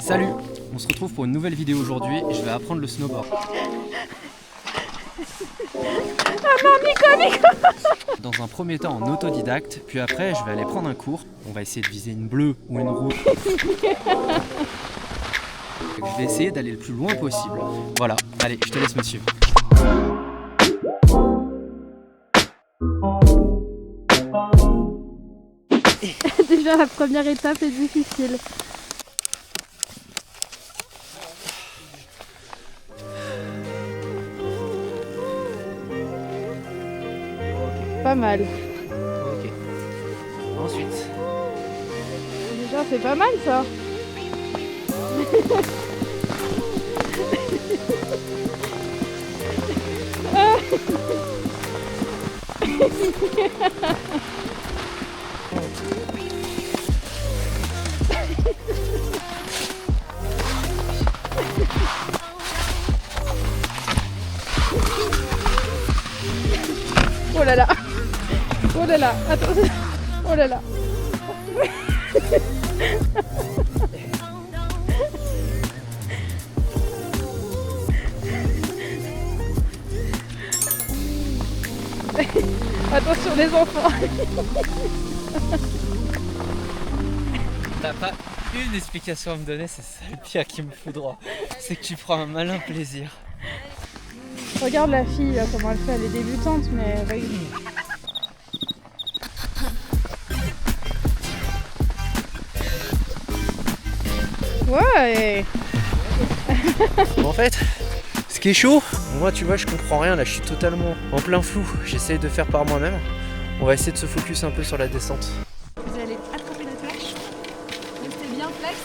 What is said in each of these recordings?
Salut, on se retrouve pour une nouvelle vidéo aujourd'hui et je vais apprendre le snowboard. Ah non, Nico. Dans un premier temps en autodidacte, puis après je vais aller prendre un cours. On va essayer de viser une bleue ou une rouge. Je vais essayer d'aller le plus loin possible. Voilà, allez, je te laisse me suivre. Déjà la première étape est difficile. Pas mal. Ok. Ensuite. Déjà c'est pas mal ça. Oh là là. Oh là là. Attends. Oh là là. Attention les enfants. T'as pas une explication à me donner, c'est ça le pire qui me fout droit. C'est que tu prends un malin plaisir. Regarde la fille là, comment elle fait, elle est débutante mais oui. Ouais. Bon, en fait, ce qui est chaud, moi tu vois je comprends rien là, je suis totalement en plein flou. J'essaye de faire par moi-même. On va essayer de se focus un peu sur la descente. Vous allez attraper la flèche, restez bien flex.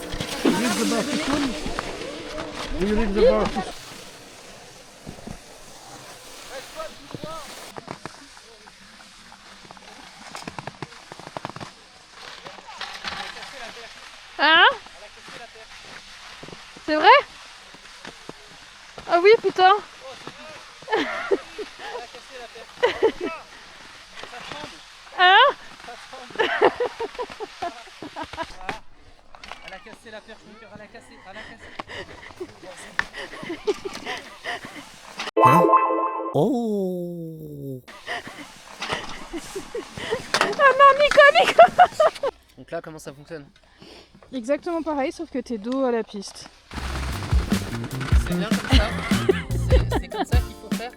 Hein? C'est vrai? Ah oui putain. Hein? Elle a cassé la perche, mon cœur, elle a cassé, Hein? Oh! Ah non Nico. Donc là, comment ça fonctionne? Exactement pareil sauf que t'es dos à la piste. C'est bien comme ça. C'est comme ça qu'il faut faire.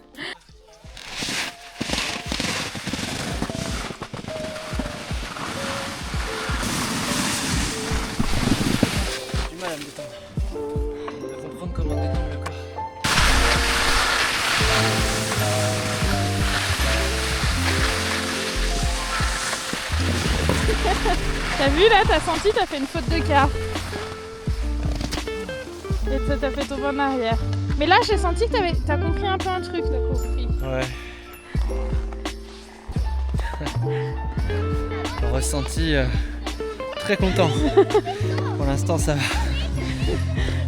J'ai du mal à me détendre. À comprendre comment détendre le corps. T'as vu là, t'as senti, t'as fait une faute de quart. Et ça t'a fait tomber en arrière. Mais là j'ai senti que t'as compris un peu un truc, t'as compris. Ouais. Le ressenti très content. Pour l'instant ça va.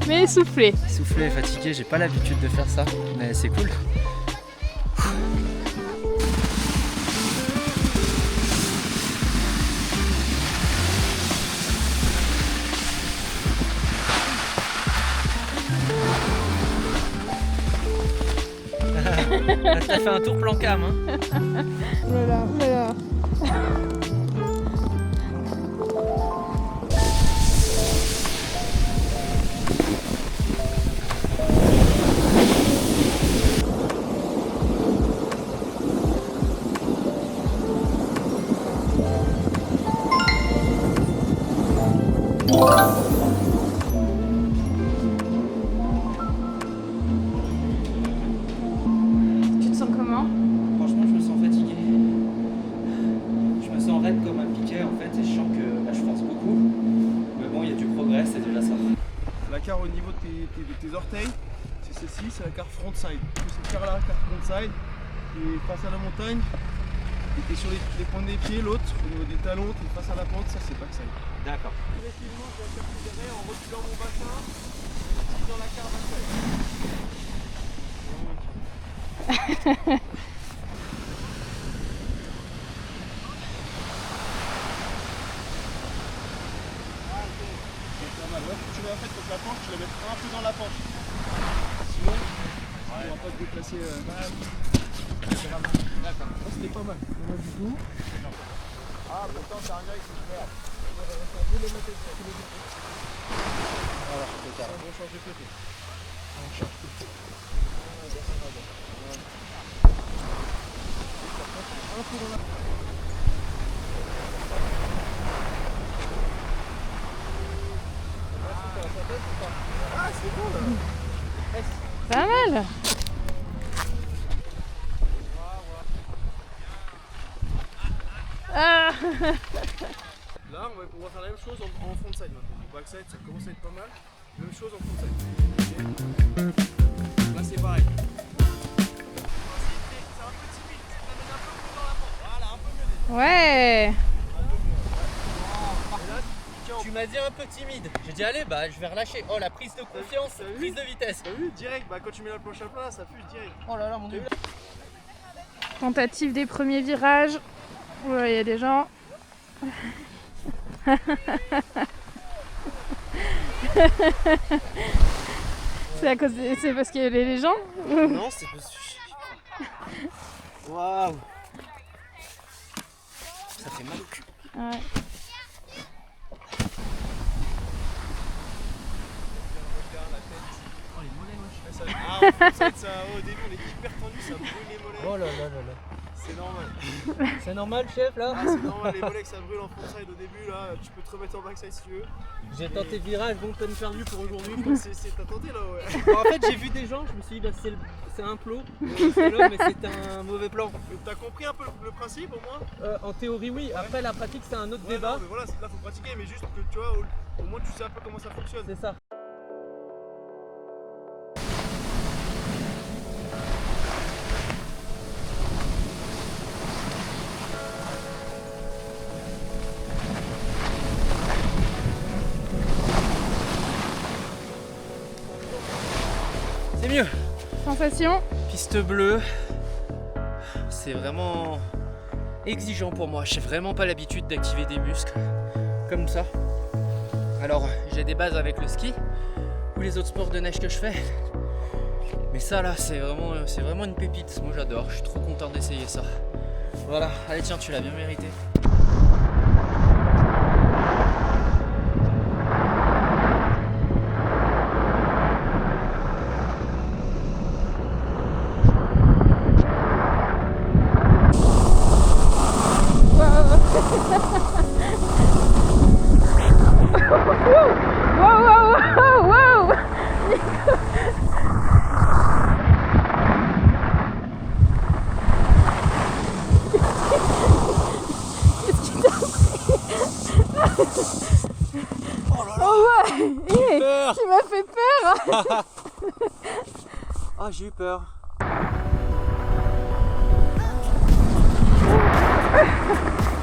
Mais essoufflé. Soufflé, fatigué, j'ai pas l'habitude de faire ça, mais c'est cool. Là, t'as fait un tour plan cam, hein. Voilà, voilà. Tu te sens comment? Franchement, je me sens fatigué. Je me sens raide comme un piquet en fait, et je sens que là, je force beaucoup. Mais bon, il y a du progrès, c'est déjà ça. La carre au niveau de tes orteils, c'est celle-ci, c'est la carre frontside. Cette carre-là, la carre frontside, et face à la montagne, et t'es sur les pointes des pieds, l'autre, au niveau des talons, t'es face à la pente, ça c'est backside. D'accord. Progressivement, je vais accélérer en reculant mon bassin, en utilisant la carre backside. en fait, donc la planche, tu la mets un peu dans la pente. Sinon, on va pas se déplacer. D'accord. Oh, c'était pas mal. On a du coup. Ah, pourtant, c'est un gars qui se perd. On va faire 2 km de voilà, c'est ça. On change de côté. On change de côté. Un peu dans la... Ah, c'est bon là. Pas mal. Ah. Là, on va faire la même chose en frontside maintenant. Le backside, ça commence à être pas mal. Même chose en frontside. Là, c'est pareil. C'est un peu timide. Tu l'amènes un peu plus dans la pente. Voilà, un peu mieux. Ouais. Tu m'as dit un peu timide. J'ai dit allez, bah je vais relâcher. Oh, la prise de confiance, prise de vitesse. T'as vu, direct, bah quand tu mets la planche à plat, ça fuse direct. Oh là là, mon dieu. Tentative des premiers virages. Ouais, il y a des gens. C'est parce qu'il y a les gens. Non, c'est parce que... Waouh. Ça fait mal au cul. Ouais. Ah, en frontside, ça, au début, on est hyper tendu, ça brûle les mollets. Oh là là là là. C'est normal. C'est normal, chef, là? Ah, c'est normal, les mollets que ça brûle en frontside au début, là, tu peux te remettre en backside si tu veux. J'ai tenté virage, bon, peine perdue pour aujourd'hui. T'as tenté là, ouais. Bon, en fait, j'ai vu des gens, je me suis dit, bah, c'est un plot, c'est là, mais c'est un mauvais plan. T'as compris un peu le principe au moins? En théorie, oui. Après, la pratique, c'est un autre Ouais, débat. non, mais voilà, là, faut pratiquer, mais juste que tu vois, au moins tu sais un peu comment ça fonctionne. C'est ça. C'est mieux. Sensation. Piste bleue, c'est vraiment exigeant pour moi. J'ai vraiment pas l'habitude d'activer des muscles comme ça. Alors j'ai des bases avec le ski ou les autres sports de neige que je fais. Mais ça là, c'est vraiment une pépite. Moi j'adore, je suis trop content d'essayer ça. Voilà, allez tiens, tu l'as bien mérité. Tu m'as fait peur. Ah, j'ai eu peur.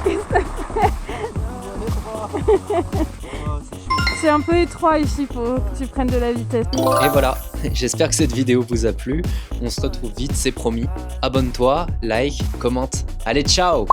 Qu'est-ce que t'as fait? C'est un peu étroit ici, faut que tu prennes de la vitesse. Et voilà, j'espère que cette vidéo vous a plu. On se retrouve vite, c'est promis. Abonne-toi, like, commente. Allez, ciao!